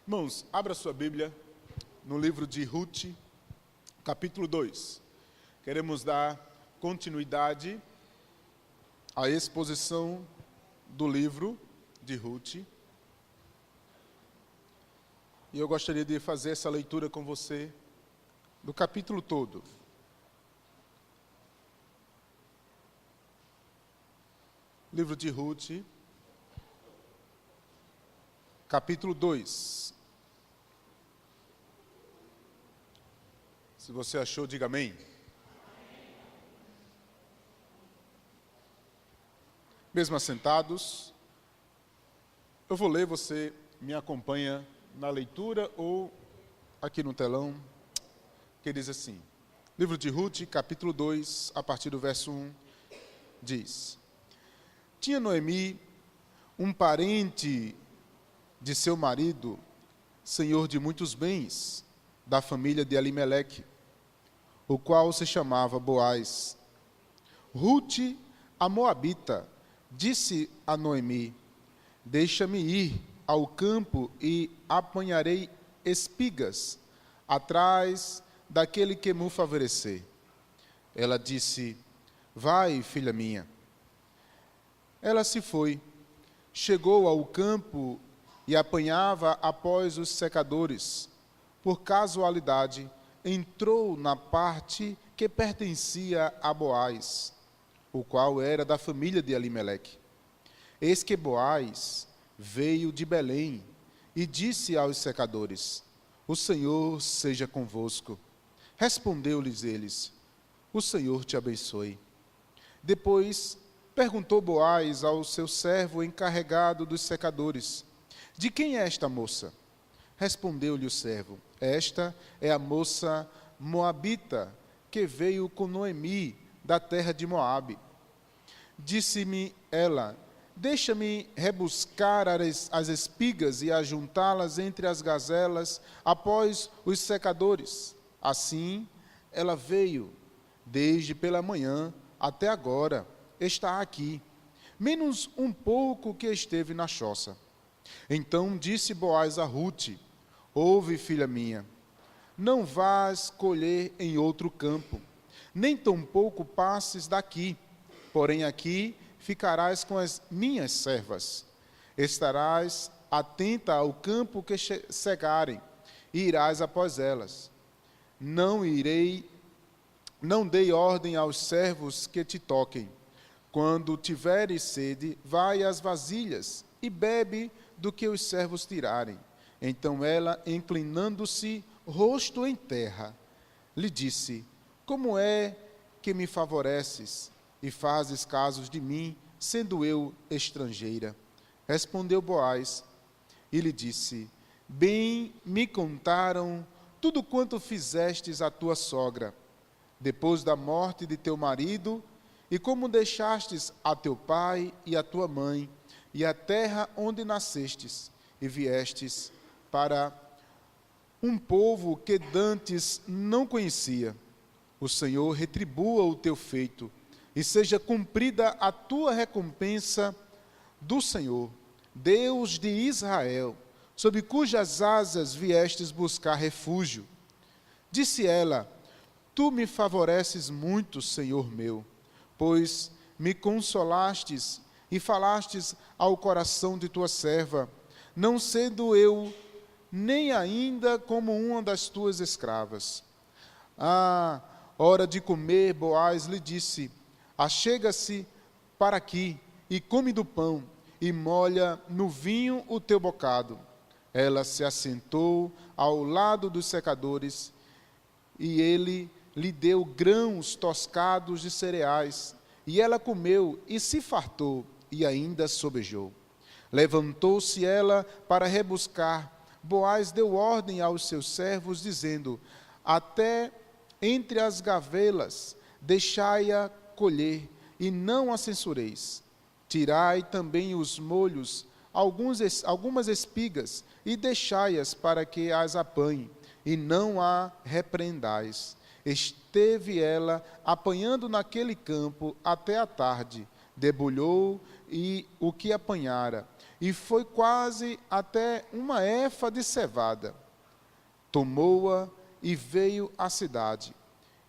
Irmãos, abra sua Bíblia no livro de Ruth, capítulo 2. Queremos dar continuidade à exposição do livro de Ruth. E eu gostaria de fazer essa leitura com você do capítulo todo. Livro de Ruth, capítulo 2. Se você achou, diga amém. Mesmo assentados, eu vou ler, você me acompanha na leitura ou aqui no telão, que diz assim. Livro de Ruth, capítulo 2, a partir do verso 1, diz: Tinha Noemi um parente de seu marido, senhor de muitos bens, da família de Elimeleque, o qual se chamava Boaz. Ruth, a moabita, disse a Noemi: Deixa-me ir ao campo e apanharei espigas atrás daquele que me favorecer. Ela disse: Vai, filha minha. Ela se foi, chegou ao campo e apanhava após os secadores. Por casualidade, entrou na parte que pertencia a Boaz, o qual era da família de Elimeleque. Eis que Boaz veio de Belém e disse aos secadores: O Senhor seja convosco. Respondeu-lhes eles: O Senhor te abençoe. Depois perguntou Boaz ao seu servo encarregado dos secadores: De quem é esta moça? Respondeu-lhe o servo: Esta é a moça moabita que veio com Noemi da terra de Moabe. Disse-me ela: Deixa-me rebuscar as espigas e ajuntá-las entre as gazelas após os secadores. Assim, ela veio, desde pela manhã até agora, está aqui, menos um pouco que esteve na choça. Então disse Boaz a Ruth: Ouve, filha minha, não vás colher em outro campo, nem tampouco passes daqui, porém aqui ficarás com as minhas servas. Estarás atenta ao campo que cegarem, e irás após elas. Não dei ordem aos servos que te toquem. Quando tiveres sede, vai às vasilhas e bebe do que os servos tirarem. Então ela, inclinando-se, rosto em terra, lhe disse: Como é que me favoreces e fazes casos de mim, sendo eu estrangeira? Respondeu Boaz e lhe disse: Bem me contaram tudo quanto fizestes à tua sogra, depois da morte de teu marido, e como deixastes a teu pai e a tua mãe, e a terra onde nascestes, e viestes para um povo que dantes não conhecia. O Senhor retribua o teu feito, e seja cumprida a tua recompensa do Senhor, Deus de Israel, sob cujas asas viestes buscar refúgio. Disse ela: Tu me favoreces muito, Senhor meu, pois me consolastes e falastes ao coração de tua serva, não sendo eu nem ainda como uma das tuas escravas. À hora de comer, Boaz lhe disse: Achega-se para aqui e come do pão, e molha no vinho o teu bocado. Ela se assentou ao lado dos secadores, e ele lhe deu grãos toscados de cereais, e ela comeu e se fartou, e ainda sobejou. Levantou-se ela para rebuscar. Boaz deu ordem aos seus servos, dizendo: Até entre as gavelas deixai-a colher, e não a censureis. Tirai também os molhos, algumas espigas, e deixai-as para que as apanhe, e não a repreendais. Esteve ela apanhando naquele campo até a tarde, debulhou e o que apanhara, e foi quase até uma efa de cevada. Tomou-a e veio à cidade,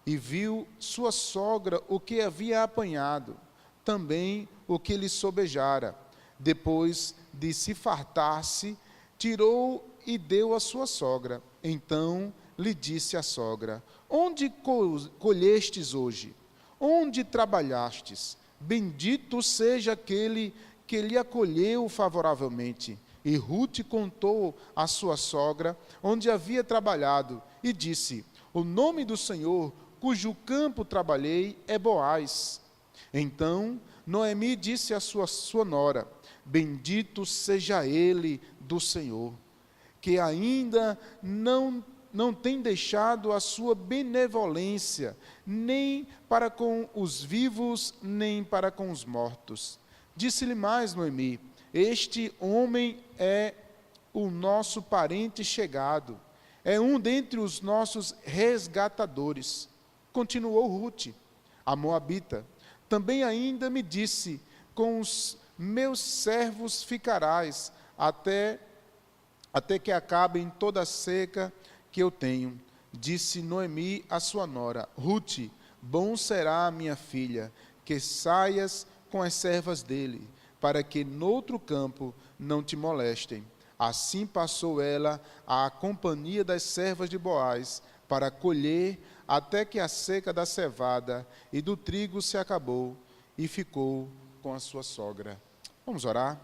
e viu sua sogra o que havia apanhado, também o que lhe sobejara. Depois de se fartar-se, tirou e deu à sua sogra. Então lhe disse a sogra: onde colhestes hoje? Onde trabalhastes? Bendito seja aquele que lhe acolheu favoravelmente. E Rute contou à sua sogra onde havia trabalhado, e disse: o nome do Senhor, cujo campo trabalhei, é Boaz. Então Noemi disse à sua nora: bendito seja ele do Senhor, que ainda não tem deixado a sua benevolência, nem para com os vivos, nem para com os mortos. Disse-lhe mais Noemi: este homem é o nosso parente chegado, é um dentre os nossos resgatadores. Continuou Rute, a moabita. Também ainda me disse: com os meus servos ficarás, até que acabem toda a seca que eu tenho. Disse Noemi à sua nora: Rute, bom será, minha filha, que saias com as servas dele, para que noutro campo não te molestem. Assim passou ela à companhia das servas de Boaz, para colher, até que a seca da cevada e do trigo se acabou, e ficou com a sua sogra. Vamos orar?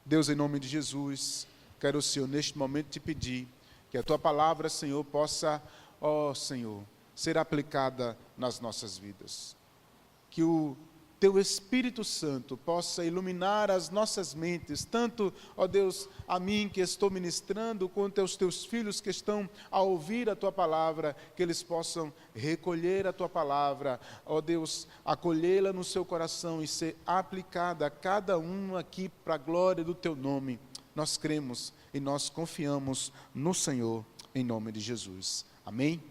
Deus, em nome de Jesus, quero, Senhor, neste momento te pedir que a tua palavra, Senhor, possa, ó Senhor, ser aplicada nas nossas vidas. Que o teu Espírito Santo possa iluminar as nossas mentes, tanto, ó Deus, a mim que estou ministrando, quanto aos teus filhos que estão a ouvir a tua palavra, que eles possam recolher a tua palavra, ó Deus, acolhê-la no seu coração e ser aplicada a cada um aqui para a glória do teu nome. Nós cremos e nós confiamos no Senhor, em nome de Jesus. Amém?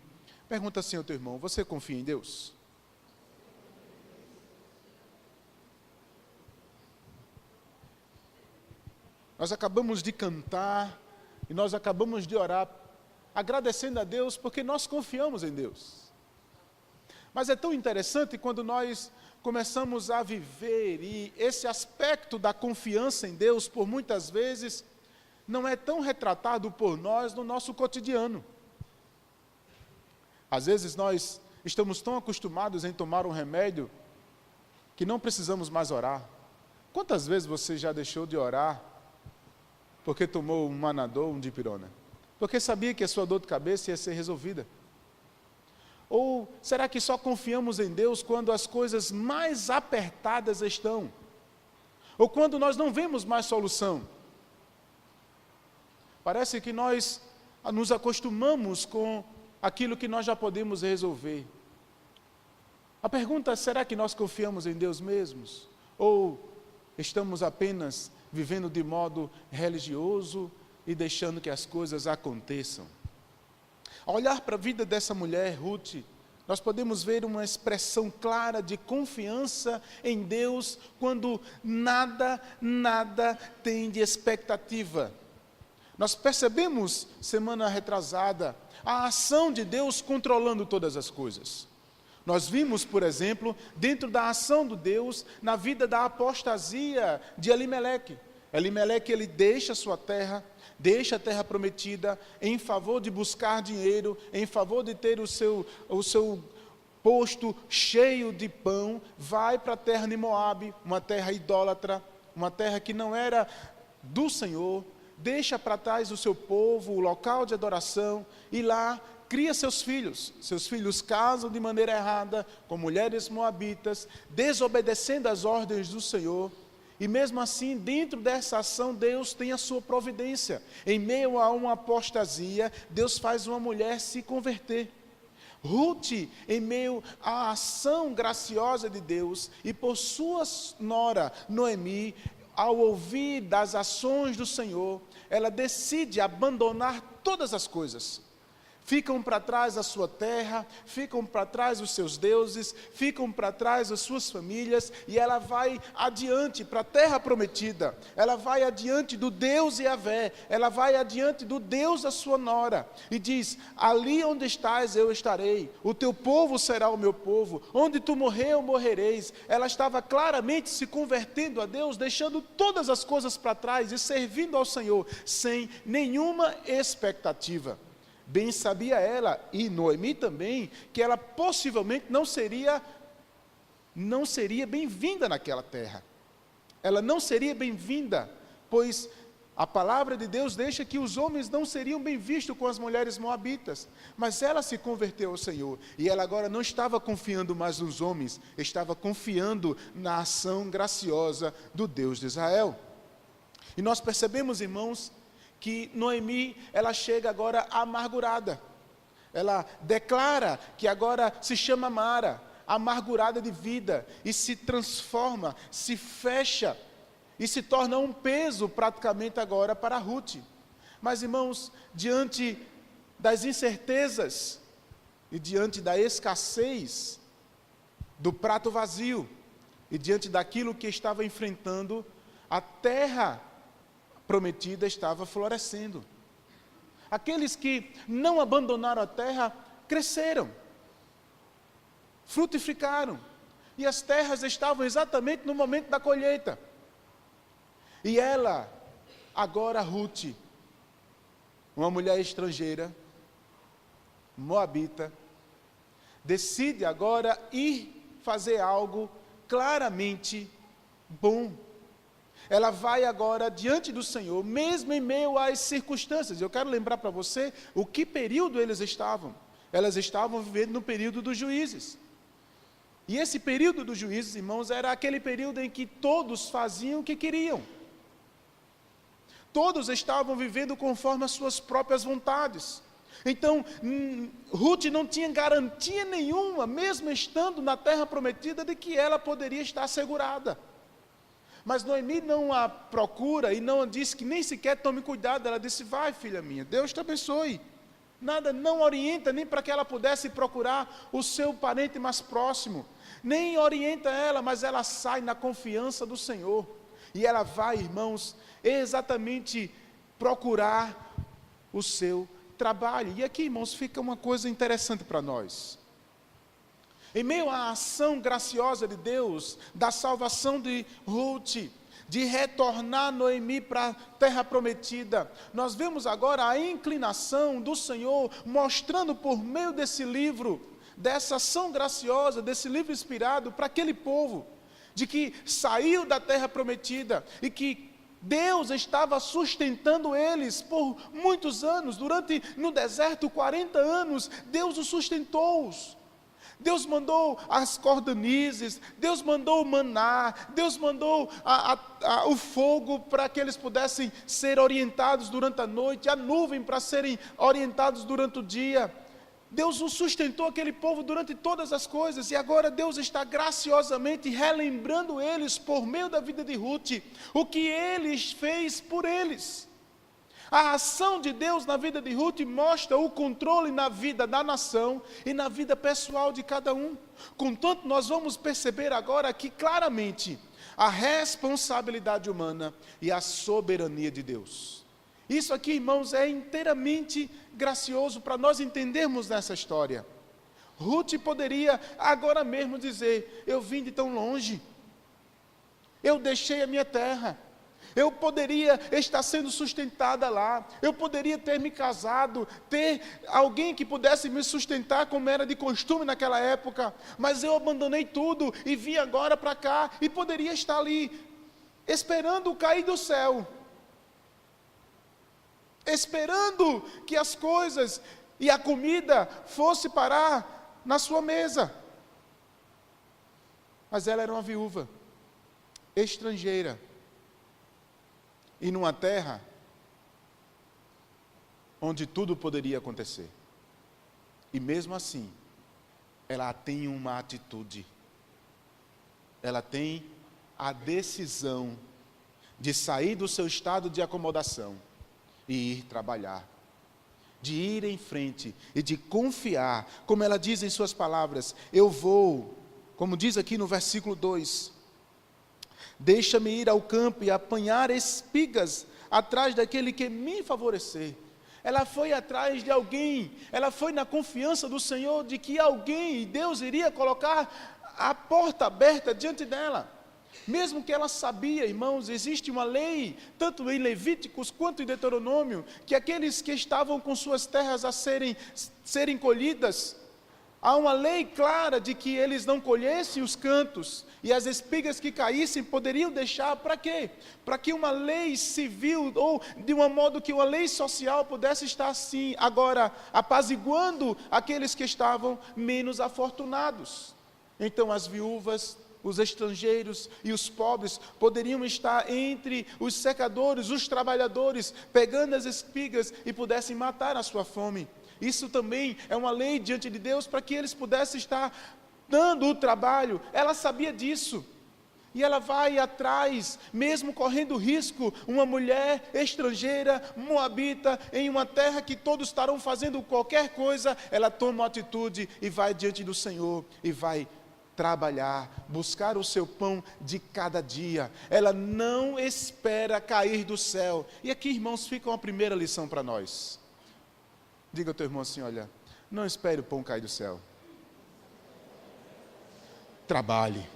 Pergunta assim ao teu irmão: você confia em Deus? Nós acabamos de cantar e nós acabamos de orar, agradecendo a Deus porque nós confiamos em Deus. Mas é tão interessante quando nós começamos a viver, e esse aspecto da confiança em Deus, por muitas vezes, não é tão retratado por nós no nosso cotidiano. Às vezes nós estamos tão acostumados em tomar um remédio que não precisamos mais orar. Quantas vezes você já deixou de orar porque tomou um Manadol, um Dipirona? Porque sabia que a sua dor de cabeça ia ser resolvida? Ou será que só confiamos em Deus quando as coisas mais apertadas estão? Ou quando nós não vemos mais solução? Parece que nós nos acostumamos com aquilo que nós já podemos resolver. A pergunta é: será que nós confiamos em Deus mesmos? Ou estamos apenas vivendo de modo religioso e deixando que as coisas aconteçam? Ao olhar para a vida dessa mulher, Rute, nós podemos ver uma expressão clara de confiança em Deus quando nada tem de expectativa. Nós percebemos, semana retrasada, a ação de Deus controlando todas as coisas. Nós vimos, por exemplo, dentro da ação de Deus, na vida da apostasia de Elimeleque. Elimeleque, ele deixa a sua terra, deixa a terra prometida, em favor de buscar dinheiro, em favor de ter o seu posto cheio de pão, vai para a terra de Moabe, uma terra idólatra, uma terra que não era do Senhor, deixa para trás o seu povo, o local de adoração, e lá cria seus filhos. Seus filhos casam de maneira errada, com mulheres moabitas, desobedecendo às ordens do Senhor. E mesmo assim, dentro dessa ação, Deus tem a sua providência. Em meio a uma apostasia, Deus faz uma mulher se converter. Rute, em meio à ação graciosa de Deus, e por sua nora, Noemi, ao ouvir das ações do Senhor, ela decide abandonar todas as coisas. ficam para trás a sua terra, ficam para trás os seus deuses, ficam para trás as suas famílias, e ela vai adiante para a terra prometida, ela vai adiante do Deus Yahvé, ela vai adiante do Deus da sua nora, e diz: ali onde estás eu estarei, o teu povo será o meu povo, onde tu morrer eu morrereis. Ela estava claramente se convertendo a Deus, deixando todas as coisas para trás e servindo ao Senhor, sem nenhuma expectativa. Bem sabia ela, e Noemi também, que ela possivelmente não seria bem-vinda naquela terra. Ela não seria bem-vinda, pois a palavra de Deus deixa que os homens não seriam bem vistos com as mulheres moabitas. Mas ela se converteu ao Senhor, e ela agora não estava confiando mais nos homens, estava confiando na ação graciosa do Deus de Israel. E nós percebemos, irmãos, que Noemi, ela chega agora amargurada. Ela declara que agora se chama Mara, amargurada de vida, e se transforma, se fecha, e se torna um peso praticamente agora para Ruth. Mas, irmãos, diante das incertezas, e diante da escassez, do prato vazio, e diante daquilo que estava enfrentando, a terra prometida estava florescendo. Aqueles que não abandonaram a terra cresceram, frutificaram, e as terras estavam exatamente no momento da colheita. E ela, agora Ruth, uma mulher estrangeira, moabita, decide agora ir fazer algo claramente bom. Ela vai agora diante do Senhor, mesmo em meio às circunstâncias. Eu quero lembrar para você o que período eles estavam. Elas estavam vivendo no período dos juízes. E esse período dos juízes, irmãos, era aquele período em que todos faziam o que queriam. Todos estavam vivendo conforme as suas próprias vontades. Então, Ruth não tinha garantia nenhuma, mesmo estando na terra prometida, de que ela poderia estar assegurada. Mas Noemi não a procura e não disse que nem sequer tome cuidado. Ela disse: vai, filha minha, Deus te abençoe. Nada, não orienta nem para que ela pudesse procurar o seu parente mais próximo. Nem orienta ela, mas ela sai na confiança do Senhor. E ela vai, irmãos, exatamente procurar o seu trabalho. E aqui, irmãos, fica uma coisa interessante para nós. Em meio à ação graciosa de Deus, da salvação de Ruth, de retornar Noemi para a terra prometida, nós vemos agora a inclinação do Senhor, mostrando por meio desse livro, dessa ação graciosa, desse livro inspirado para aquele povo, de que saiu da terra prometida e que Deus estava sustentando eles por muitos anos. No deserto, 40 anos, Deus os sustentou-os. Deus mandou as cordonizes, Deus mandou o maná, Deus mandou o fogo para que eles pudessem ser orientados durante a noite, a nuvem para serem orientados durante o dia. Deus o sustentou aquele povo durante todas as coisas, e agora Deus está graciosamente relembrando eles, por meio da vida de Ruth, o que Ele fez por eles. A ação de Deus na vida de Ruth mostra o controle na vida da nação e na vida pessoal de cada um. Contanto, nós vamos perceber agora aqui claramente a responsabilidade humana e a soberania de Deus. Isso aqui, irmãos, é inteiramente gracioso para nós entendermos nessa história. Ruth poderia agora mesmo dizer: eu vim de tão longe, eu deixei a minha terra, eu poderia estar sendo sustentada lá, eu poderia ter me casado, ter alguém que pudesse me sustentar como era de costume naquela época, mas eu abandonei tudo e vim agora para cá, e poderia estar ali, esperando o cair do céu, esperando que as coisas e a comida fosse parar na sua mesa. Mas ela era uma viúva, estrangeira, e numa terra onde tudo poderia acontecer. E mesmo assim, ela tem uma atitude, ela tem a decisão de sair do seu estado de acomodação e ir trabalhar, de ir em frente e de confiar, como ela diz em suas palavras, eu vou, como diz aqui no versículo 2, deixa-me ir ao campo e apanhar espigas atrás daquele que me favorecer. Ela foi atrás de alguém, ela foi na confiança do Senhor de que alguém, Deus iria colocar a porta aberta diante dela. Mesmo que ela sabia, irmãos, existe uma lei, tanto em Levíticos quanto em Deuteronômio, que aqueles que estavam com suas terras a serem colhidas, há uma lei clara de que eles não colhessem os cantos, e as espigas que caíssem poderiam deixar para quê? Para que uma lei civil, ou de um modo que uma lei social pudesse estar assim, agora apaziguando aqueles que estavam menos afortunados. Então as viúvas, os estrangeiros e os pobres poderiam estar entre os secadores, os trabalhadores, pegando as espigas e pudessem matar a sua fome. Isso também é uma lei diante de Deus para que eles pudessem estar dando o trabalho. Ela sabia disso. E ela vai atrás, mesmo correndo risco, uma mulher estrangeira, moabita, em uma terra que todos estarão fazendo qualquer coisa, ela toma uma atitude e vai diante do Senhor e vai trabalhar, buscar o seu pão de cada dia. Ela não espera cair do céu. E aqui, irmãos, fica uma primeira lição para nós. Diga ao teu irmão assim, olha, não espere o pão cair do céu. Trabalhe.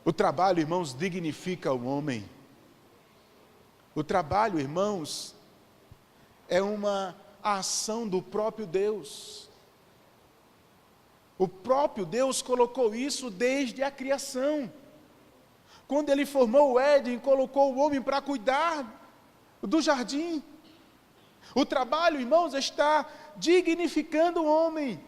O trabalho, irmãos, dignifica o homem. O trabalho, irmãos, é uma ação do próprio Deus. O próprio Deus colocou isso desde a criação. Quando Ele formou o Éden, colocou o homem para cuidar do jardim. O trabalho, irmãos, está dignificando o homem.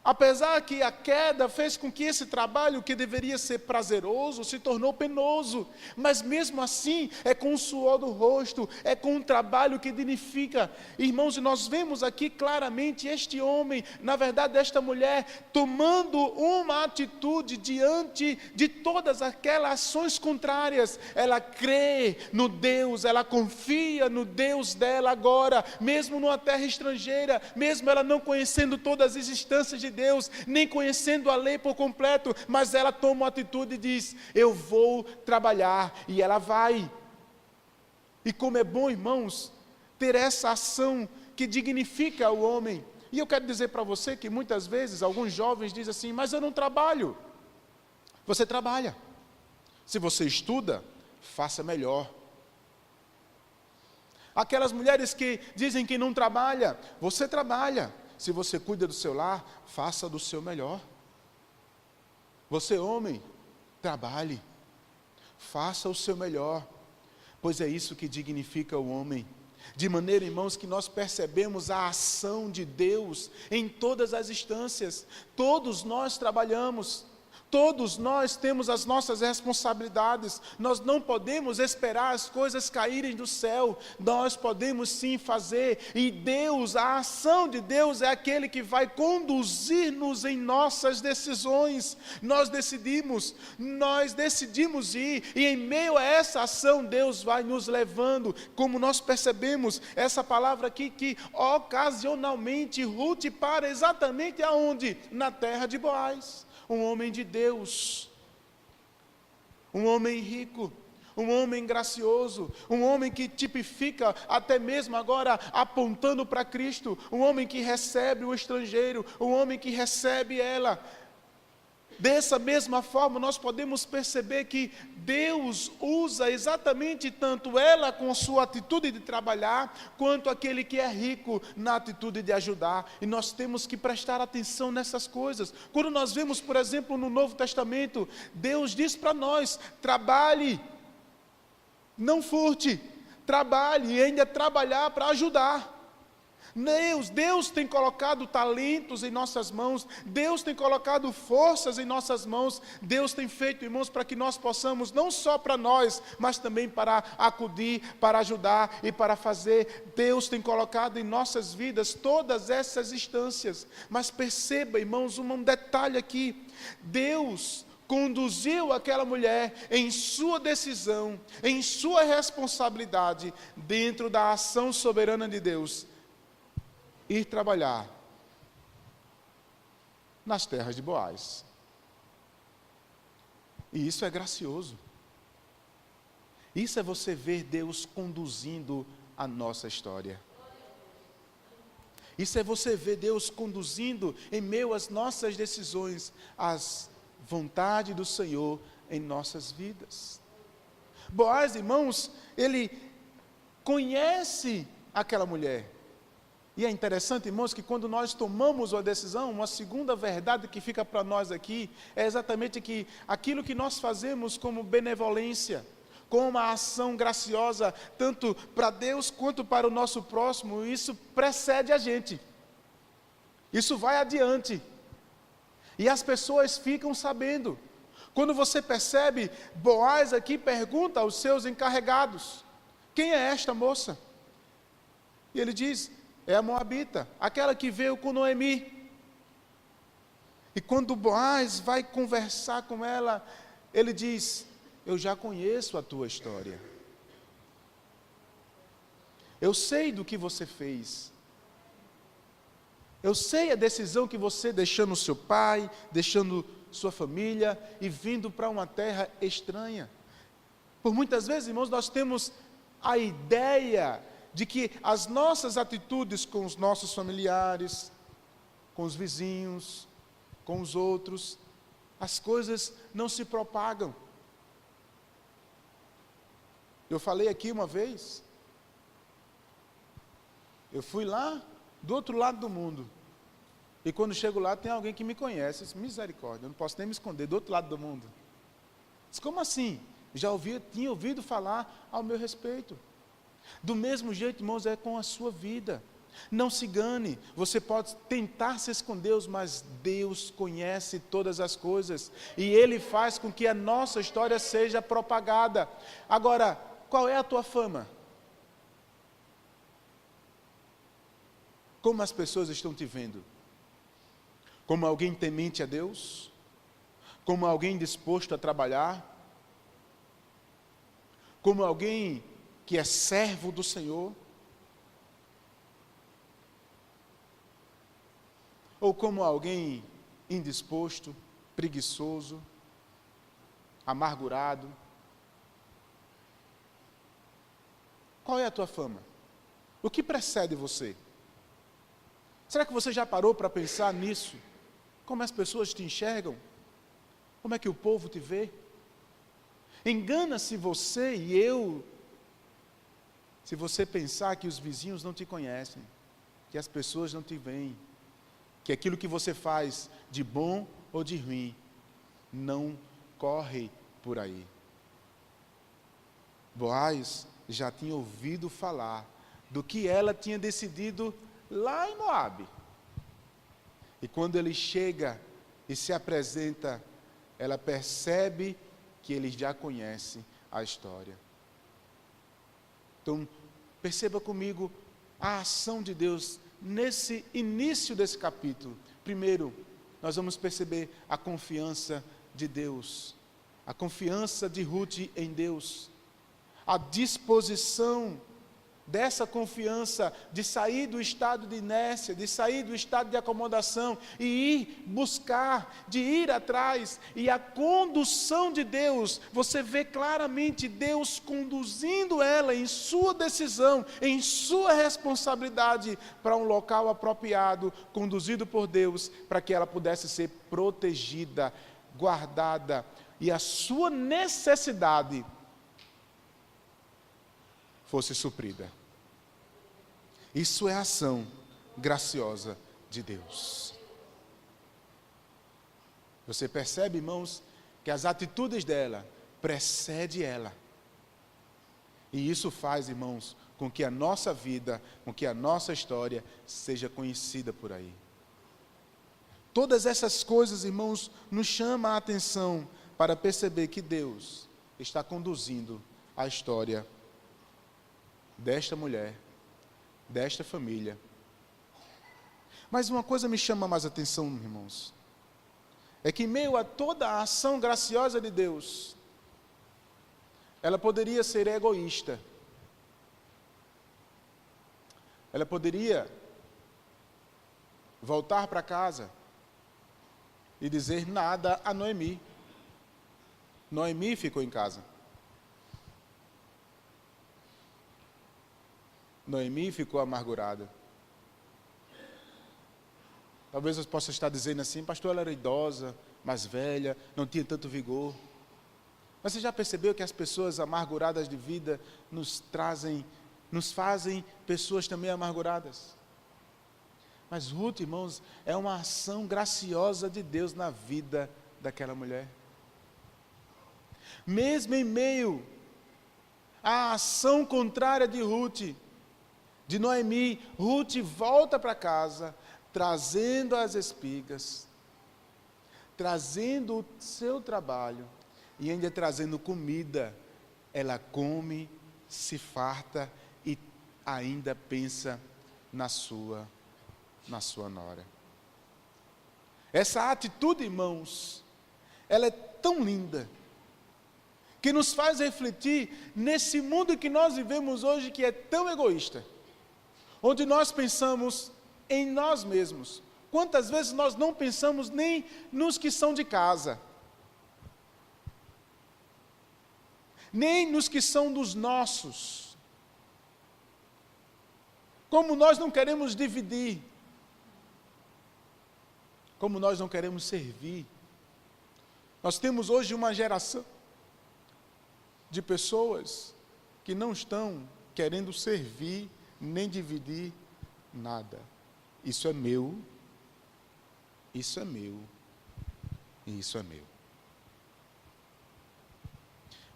Apesar que a queda fez com que esse trabalho, que deveria ser prazeroso, se tornou penoso, mas mesmo assim, é com o suor do rosto, é com o trabalho que dignifica. Irmãos, e nós vemos aqui claramente este homem, na verdade esta mulher, tomando uma atitude diante de todas aquelas ações contrárias. Ela crê no Deus, ela confia no Deus dela agora, mesmo numa terra estrangeira, mesmo ela não conhecendo todas as instâncias de Deus, nem conhecendo a lei por completo, mas ela toma uma atitude e diz, eu vou trabalhar, e ela vai. E como é bom, irmãos, ter essa ação que dignifica o homem. E eu quero dizer para você que muitas vezes, alguns jovens dizem assim, mas eu não trabalho. Você trabalha. Se você estuda, faça melhor. Aquelas mulheres que dizem que não trabalha, você trabalha. Se você cuida do seu lar, faça do seu melhor. Você, homem, trabalhe, faça o seu melhor, pois é isso que dignifica o homem. De maneira, irmãos, que nós percebemos a ação de Deus em todas as instâncias. Todos nós trabalhamos. Todos nós temos as nossas responsabilidades. Nós não podemos esperar as coisas caírem do céu. Nós podemos sim fazer. E Deus, a ação de Deus é aquele que vai conduzir-nos em nossas decisões. Nós decidimos ir. E em meio a essa ação, Deus vai nos levando. Como nós percebemos essa palavra aqui, que ocasionalmente Ruth para exatamente aonde? Na terra de Boaz. Um homem de Deus, um homem rico, um homem gracioso, um homem que tipifica até mesmo agora apontando para Cristo, um homem que recebe o estrangeiro, um homem que recebe ela. Dessa mesma forma, nós podemos perceber que Deus usa exatamente tanto ela com sua atitude de trabalhar, quanto aquele que é rico na atitude de ajudar. E nós temos que prestar atenção nessas coisas. Quando nós vemos, por exemplo, no Novo Testamento, Deus diz para nós, trabalhe, não furte, trabalhe e ainda trabalhar para ajudar. Deus tem colocado talentos em nossas mãos, Deus tem colocado forças em nossas mãos, Deus tem feito, irmãos, para que nós possamos, não só para nós, mas também para acudir, para ajudar e para fazer. Deus tem colocado em nossas vidas todas essas instâncias, mas perceba, irmãos, um detalhe aqui, Deus conduziu aquela mulher em sua decisão, em sua responsabilidade, dentro da ação soberana de Deus, ir trabalhar nas terras de Boaz. E isso é gracioso. Isso é você ver Deus conduzindo a nossa história. Isso é você ver Deus conduzindo em meio às nossas decisões, as vontades do Senhor em nossas vidas. Boaz, irmãos, ele conhece aquela mulher. E é interessante, irmãos, que quando nós tomamos uma decisão, uma segunda verdade que fica para nós aqui, é exatamente que aquilo que nós fazemos como benevolência, com uma ação graciosa, tanto para Deus quanto para o nosso próximo, isso precede a gente. Isso vai adiante. E as pessoas ficam sabendo. Quando você percebe, Boaz aqui pergunta aos seus encarregados: quem é esta moça? E ele diz: é a moabita, aquela que veio com Noemi. E quando Boaz vai conversar com ela, ele diz: eu já conheço a tua história. Eu sei do que você fez. Eu sei a decisão que você, deixando seu pai, deixando sua família e vindo para uma terra estranha. Por muitas vezes, irmãos, nós temos a ideia de que as nossas atitudes com os nossos familiares, com os vizinhos, com os outros, as coisas não se propagam. Eu falei aqui uma vez, eu fui lá do outro lado do mundo, e quando chego lá tem alguém que me conhece. Disse, misericórdia, eu não posso nem me esconder, do outro lado do mundo. Disse, como assim? Tinha ouvido falar ao meu respeito. Do mesmo jeito, irmãos, é com a sua vida. Não se engane, você pode tentar se esconder, mas Deus conhece todas as coisas, e Ele faz com que a nossa história seja propagada. Agora, qual é a tua fama? Como as pessoas estão te vendo? Como alguém temente a Deus? Como alguém disposto a trabalhar? Como alguém que é servo do Senhor? Ou como alguém indisposto, preguiçoso, amargurado? Qual é a tua fama? O que precede você? Será que você já parou para pensar nisso? Como as pessoas te enxergam? Como é que o povo te vê? Engana-se você e eu, se você pensar que os vizinhos não te conhecem, que as pessoas não te veem, que aquilo que você faz de bom ou de ruim, não corre por aí. Boaz já tinha ouvido falar do que ela tinha decidido lá em Moabe. E quando ele chega e se apresenta, ela percebe que ele já conhece a história. Então, perceba comigo a ação de Deus nesse início desse capítulo. Primeiro, nós vamos perceber a confiança de Deus, a confiança de Ruth em Deus, a disposição dessa confiança de sair do estado de inércia, de sair do estado de acomodação e ir buscar, de ir atrás, e a condução de Deus. Você vê claramente Deus conduzindo ela em sua decisão, em sua responsabilidade, para um local apropriado, conduzido por Deus, para que ela pudesse ser protegida, guardada, e a sua necessidade fosse suprida. Isso é a ação graciosa de Deus. Você percebe, irmãos, que as atitudes dela precedem ela. E isso faz, irmãos, com que a nossa vida, com que a nossa história seja conhecida por aí. Todas essas coisas, irmãos, nos chamam a atenção para perceber que Deus está conduzindo a história desta mulher, desta família. Mas uma coisa me chama mais atenção, irmãos, é que em meio a toda a ação graciosa de Deus, ela poderia ser egoísta. Ela poderia voltar para casa e dizer nada a Noemi. Noemi ficou em casa. Noemi ficou amargurada. Talvez eu possa estar dizendo assim, pastor, ela era idosa, mais velha, não tinha tanto vigor. Mas você já percebeu que as pessoas amarguradas de vida nos fazem pessoas também amarguradas? Mas Ruth, irmãos, é uma ação graciosa de Deus na vida daquela mulher. Mesmo em meio à ação contrária de Ruth, de Noemi, Ruth volta para casa, trazendo as espigas, trazendo o seu trabalho e ainda trazendo comida. Ela come, se farta e ainda pensa na sua nora. Essa atitude, irmãos, ela é tão linda, que nos faz refletir nesse mundo que nós vivemos hoje, que é tão egoísta, onde nós pensamos em nós mesmos. Quantas vezes nós não pensamos nem nos que são de casa, nem nos que são dos nossos. Como nós não queremos dividir, como nós não queremos servir. Nós temos hoje uma geração de pessoas que não estão querendo servir, nem dividir nada. Isso é meu, isso é meu, e isso é meu.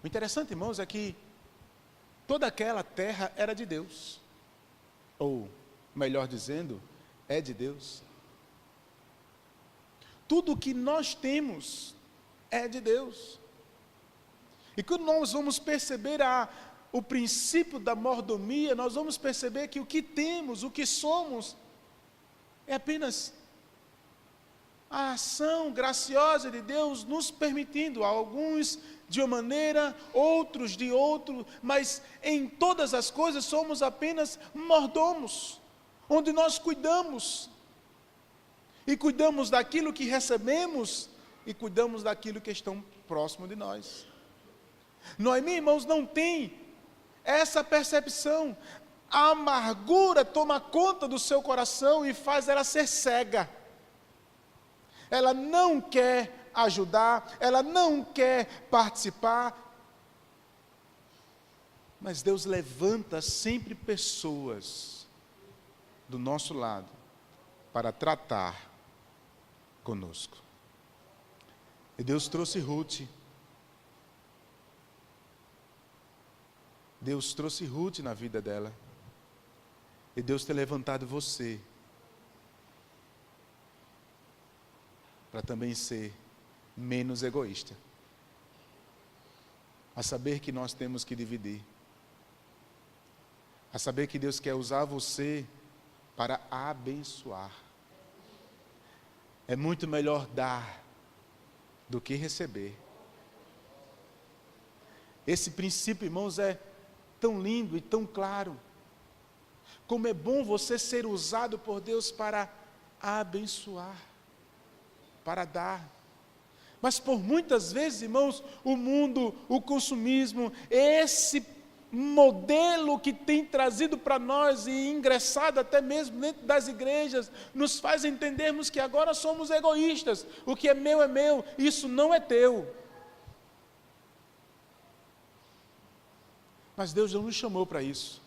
O interessante, irmãos, é que toda aquela terra era de Deus. Ou, melhor dizendo, é de Deus. Tudo o que nós temos é de Deus. E quando nós vamos perceber o princípio da mordomia, nós vamos perceber que o que temos, o que somos, é apenas a ação graciosa de Deus nos permitindo, alguns de uma maneira, outros de outro, mas em todas as coisas somos apenas mordomos, onde nós cuidamos, e cuidamos daquilo que recebemos, e cuidamos daquilo que estão próximo de nós. Noemi, irmãos, não tem essa percepção. A amargura toma conta do seu coração e faz ela ser cega. Ela não quer ajudar, ela não quer participar. Mas Deus levanta sempre pessoas do nosso lado para tratar conosco. E Deus trouxe Ruth. Deus trouxe Ruth na vida dela. E Deus tem levantado você para também ser menos egoísta. A saber que nós temos que dividir. A saber que Deus quer usar você para abençoar. É muito melhor dar do que receber. Esse princípio, irmãos, é tão lindo e tão claro. Como é bom você ser usado por Deus para abençoar, para dar. Mas por muitas vezes, irmãos, o mundo, o consumismo, esse modelo que tem trazido para nós e ingressado até mesmo dentro das igrejas, nos faz entendermos que agora somos egoístas. O que é meu, isso não é teu. Mas Deus não nos chamou para isso.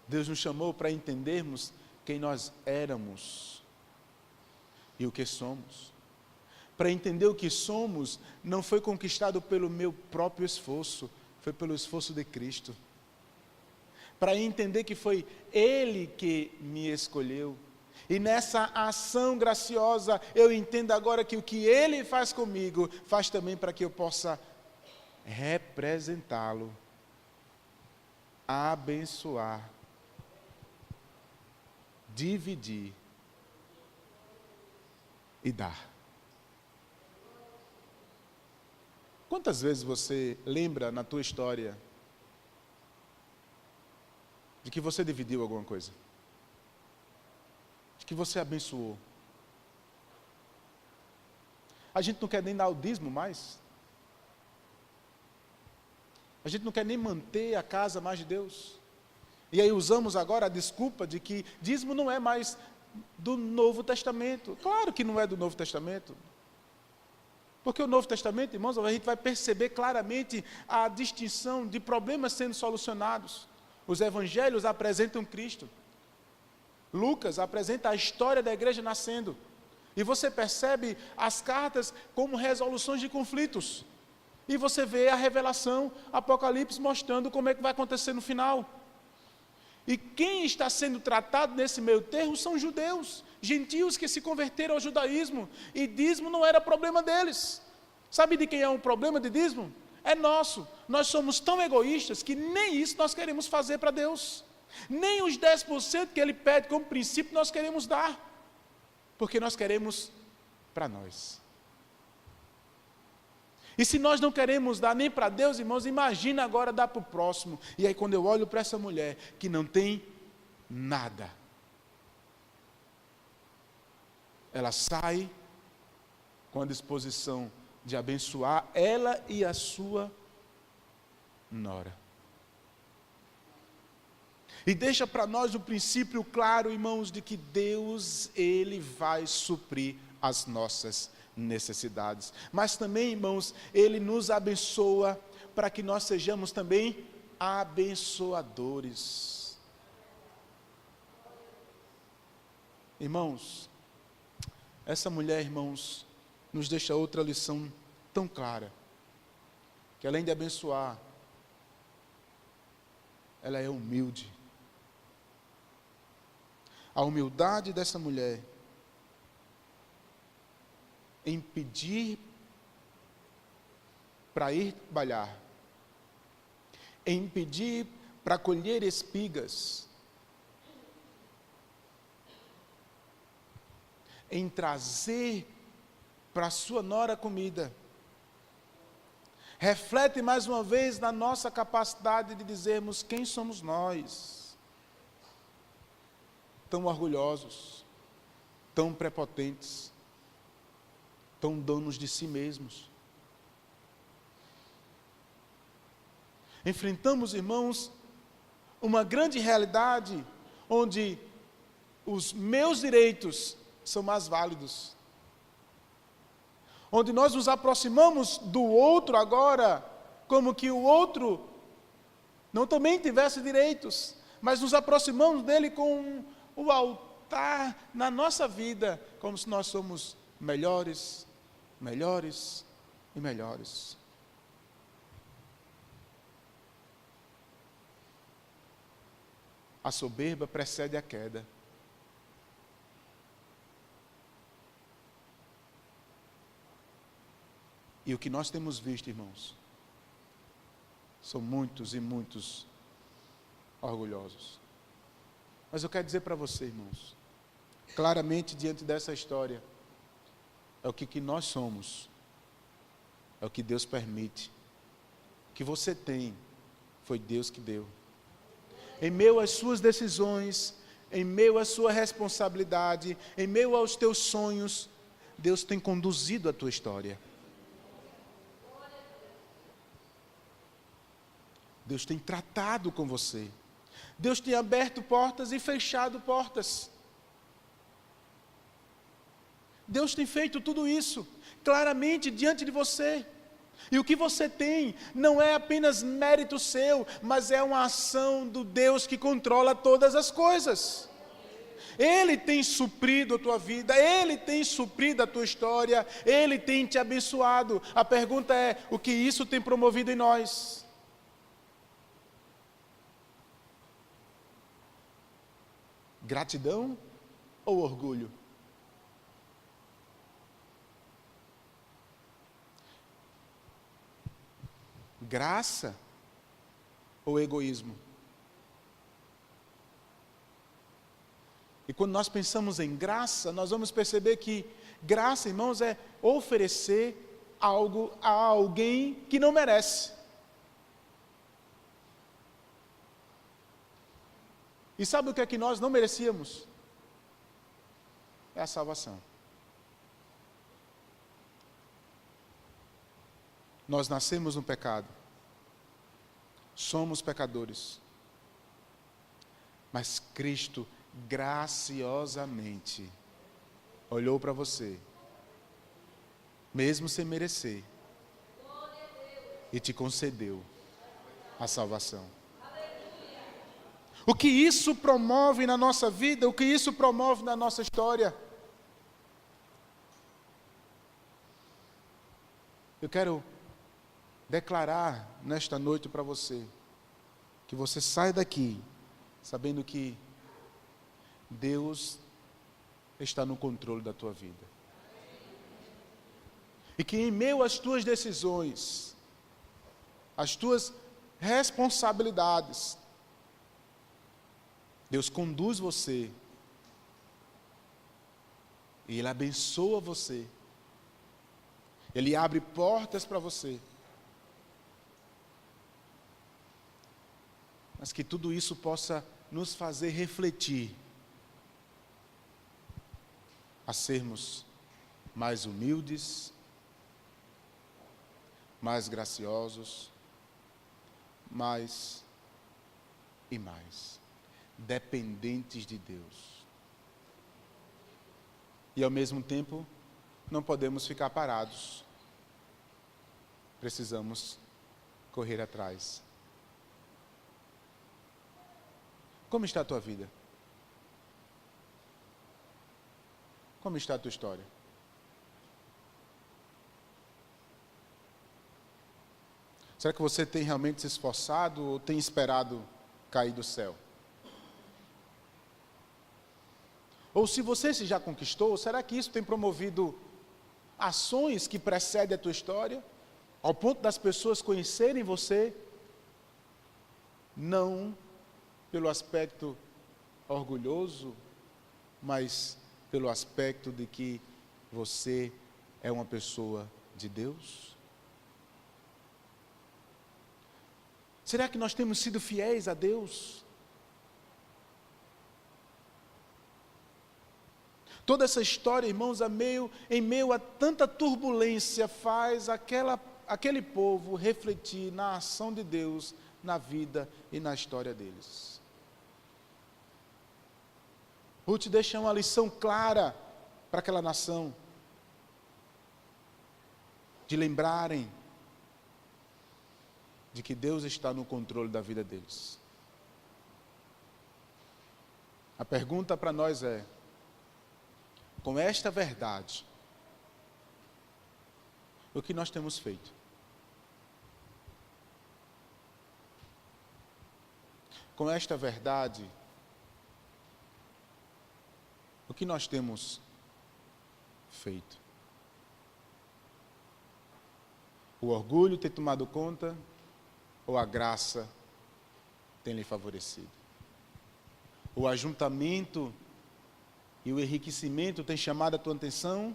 Deus nos chamou para entendermos quem nós éramos e o que somos. Para entender o que somos, não foi conquistado pelo meu próprio esforço, foi pelo esforço de Cristo. Para entender que foi Ele que me escolheu. E nessa ação graciosa, eu entendo agora que o que Ele faz comigo, faz também para que eu possa representá-lo, abençoar, dividir e dar. Quantas vezes você lembra na tua história de que você dividiu alguma coisa? De que você abençoou? A gente não quer nem dar o dízimo mais. A gente não quer nem manter a casa mais de Deus. E aí usamos agora a desculpa de que dízimo não é mais do Novo Testamento. Claro que não é do Novo Testamento. Porque o Novo Testamento, irmãos, a gente vai perceber claramente a distinção de problemas sendo solucionados. Os evangelhos apresentam Cristo. Lucas apresenta a história da igreja nascendo. E você percebe as cartas como resoluções de conflitos. E você vê a revelação, Apocalipse, mostrando como é que vai acontecer no final. E quem está sendo tratado nesse meio termo são judeus, gentios que se converteram ao judaísmo. E dízimo não era problema deles. Sabe de quem é o problema de dízimo? É nosso. Nós somos tão egoístas que nem isso nós queremos fazer para Deus. Nem os 10% que Ele pede como princípio nós queremos dar. Porque nós queremos para nós. E se nós não queremos dar nem para Deus, irmãos, imagina agora dar para o próximo. E aí quando eu olho para essa mulher que não tem nada, ela sai com a disposição de abençoar ela e a sua nora. E deixa para nós o princípio claro, irmãos, de que Deus, Ele vai suprir as nossas necessidades. Mas também, irmãos, Ele nos abençoa para que nós sejamos também abençoadores. Irmãos, essa mulher, irmãos, nos deixa outra lição tão clara, que além de abençoar, ela é humilde. A humildade dessa mulher em pedir para ir trabalhar, em pedir para colher espigas, em trazer para a sua nora comida, reflete mais uma vez na nossa capacidade de dizermos quem somos nós, tão orgulhosos, tão prepotentes, tão donos de si mesmos. Enfrentamos, irmãos, uma grande realidade onde os meus direitos são mais válidos. Onde nós nos aproximamos do outro agora, como que o outro não também tivesse direitos, mas nos aproximamos dele com o altar na nossa vida, como se nós somos melhores, melhores e melhores. A soberba precede a queda. E o que nós temos visto, irmãos, são muitos e muitos orgulhosos. Mas eu quero dizer para você, irmãos, claramente diante dessa história, é o que nós somos, é o que Deus permite. O que você tem, foi Deus que deu. Em meio às suas decisões, em meio à sua responsabilidade, em meio aos teus sonhos, Deus tem conduzido a tua história. Deus tem tratado com você. Deus tem aberto portas e fechado portas. Deus tem feito tudo isso claramente diante de você. E o que você tem não é apenas mérito seu, mas é uma ação do Deus que controla todas as coisas. Ele tem suprido a tua vida, Ele tem suprido a tua história, Ele tem te abençoado. A pergunta é, o que isso tem promovido em nós? Gratidão ou orgulho? Graça ou egoísmo? E quando nós pensamos em graça, nós vamos perceber que graça, irmãos, é oferecer algo a alguém que não merece. E sabe o que é que nós não merecíamos? É a salvação. Nós nascemos no pecado. Somos pecadores. Mas Cristo, graciosamente, olhou para você, mesmo sem merecer, e te concedeu a salvação. O que isso promove na nossa vida, o que isso promove na nossa história? Eu quero declarar nesta noite para você, que você sai daqui sabendo que Deus está no controle da tua vida. E que em meio às tuas decisões, às tuas responsabilidades, Deus conduz você, e Ele abençoa você, Ele abre portas para você, mas que tudo isso possa nos fazer refletir, a sermos mais humildes, mais graciosos, mais e mais dependentes de Deus. E ao mesmo tempo, não podemos ficar parados. Precisamos correr atrás. Como está a tua vida? Como está a tua história? Será que você tem realmente se esforçado ou tem esperado cair do céu? Ou se você se já conquistou, será que isso tem promovido ações que precedem a tua história, ao ponto das pessoas conhecerem você, não pelo aspecto orgulhoso, mas pelo aspecto de que você é uma pessoa de Deus? Será que nós temos sido fiéis a Deus? Toda essa história, irmãos, em meio a tanta turbulência, faz aquele povo refletir na ação de Deus, na vida e na história deles. Ruth deixa uma lição clara para aquela nação, de lembrarem de que Deus está no controle da vida deles. A pergunta para nós é: com esta verdade, o que nós temos feito? Com esta verdade, o que nós temos feito? O orgulho tem tomado conta ou a graça tem lhe favorecido? O ajuntamento e o enriquecimento tem chamado a tua atenção?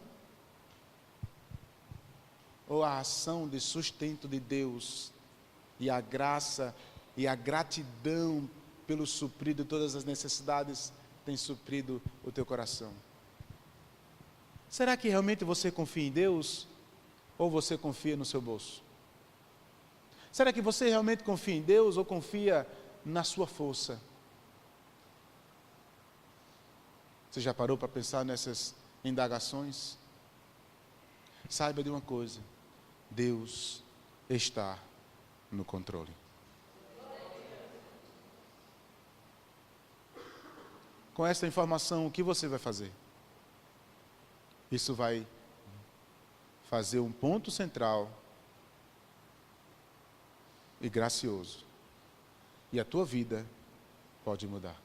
Ou a ação de sustento de Deus e a graça e a gratidão pelo suprido de todas as necessidades tem suprido o teu coração? Será que realmente você confia em Deus ou você confia no seu bolso? Será que você realmente confia em Deus ou confia na sua força? Você já parou para pensar nessas indagações? Saiba de uma coisa: Deus está no controle. Com essa informação, o que você vai fazer? Isso vai fazer um ponto central e gracioso. E a tua vida pode mudar.